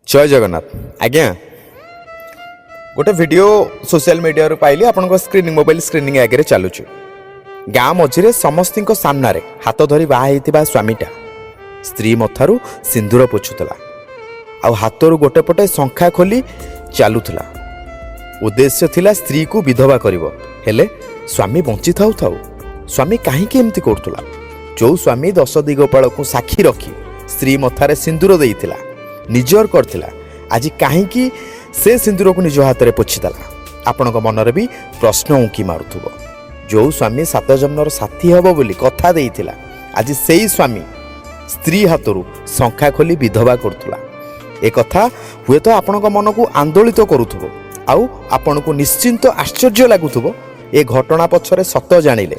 जय जगन्नाथ आज्ञा गोटे वीडियो सोशल मीडिया पाइली आपण स्क्रीनिंग मोबाइल स्क्रीनिंग आगे चलुची गाँ मझे समस्त सामना हाथ धरी बाहा स्वामीटा स्त्री मथारू सिंदूर पोछुला आ हाथरू गोटे पटे शंखा खोली चलुला उद्देश्य थिला स्त्री को विधवा करिवो हेले स्वामी बंची थाउ थाउ स्वामी कहीं एमती करतुला जो स्वामी 10 दिगपाल को साक्षी रखी स्त्री मथारे सिंदूर देइतिला निजर करथिला आज कहीं से सिंदूर को निज हाथ में पोछीदेला आपण मनरे भी प्रश्न उंकी मारुथुबो जो स्वामी 7 जन्मर साथी हब बोली कथा देइतिला आज सेई स्वामी स्त्री हाथरू शंखा खोली विधवा करतुला ए कथा हुए तो आपण मन को आंदोलित करुथुबो आउ आपण को निश्चिंत आश्चर्य लगुथुबो ए घटना पछरे सत जानिले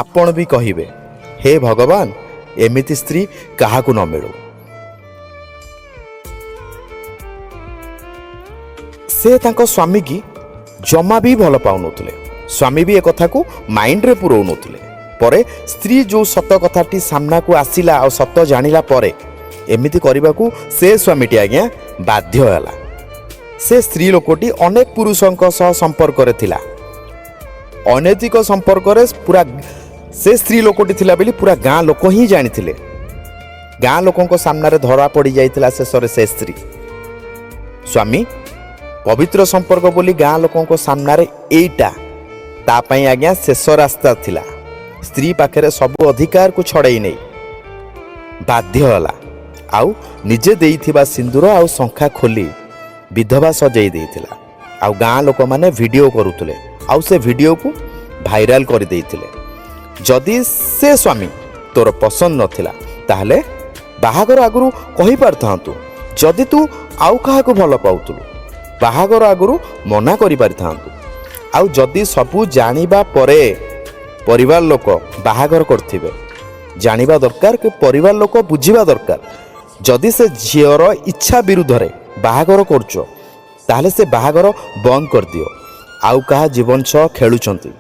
आपण भी कहिबे हे भगवान एमिति स्त्री काहाकू न मिलू से तांको स्वामी की जमा भी भल पाउनथुले स्वामी भी ए कथा को माइंड रे पुरौनथुले परे स्त्री जो सत कथाटी सामना को आसिला और सत जानिला परे एमिति करबा को से स्वामीटी आज्ञा बाध्य होला से स्त्री लोकटी अनेक पुरुषों सह संपर्क रे थिला अनैतिक संपर्क रे पूरा से स्त्री लोकटी थिला बेली पूरा गाँ लोक ही जानिथिले गाँ लोकों सामना रे धरा पड़ी जाइतिला शेषरे से स्त्री स्वामी पवित्र संपर्क बोली गाँ लोकों सामना रे एटा तापाई आज्ञा शेष रास्ता थिला स्त्री पाखे सब अधिकार को छड़ाई नहीं बाध्य होला आउ निजे देइथिबा सिंदूर आउ शंखा खोली विधवा सजाई देइथिला आउ गाँ लोक माने वीडियो करुतले आउ से वीडियो को भाइराल कर देइथिले जदि से स्वामी तोर पसंद नथिला ताहले बाहागर आगुरु कहि पारथांतु जदि तू आउ काहाको भल पाउतुलु बाहागर आगुरु मना करि पारथांतु आउ जदि सबु जानिबा परे परिवार लोक बाहागर करथिबे जानिबा दरकार कि परिवार लोक बुझिबा दरकार जदि से झीर इच्छा विरुद्ध रे बाहागर करछो ताहले से बाहागर बंद कर दियो आउ कहा जीवन सह खेलुचंती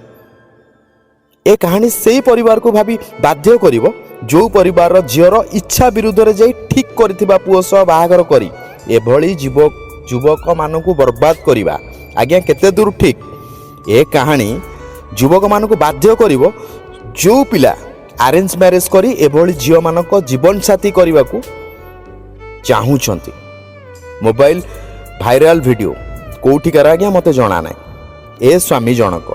ए कहानी से परिवार को भाभी बाध्य करिवो जो परिवार झीर इच्छा विरुद्ध रे जाई ठीक करथिबा पुओ सह बाहागर करी एभली युवक मानकु बर्बाद करिबा आज्ञा केते दूर ठीक ए कहानी युवक मानकु बाध्य करिवो जो पिला अरेंज मैरेज करी एभली झील मानक जीवन साथी करने को चाहूँगी मोबाइल भाइराल वीडियो कौटिकार आज्ञा मत जना ना ए स्वामी जनक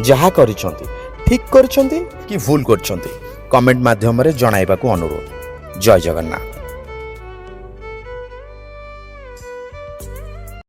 जहाँ करिसेंती ठीक करिसेंती कि भूल करिसेंती कमेंट माध्यम रे जणाइबा को अनुरोध। जय जगन्नाथ।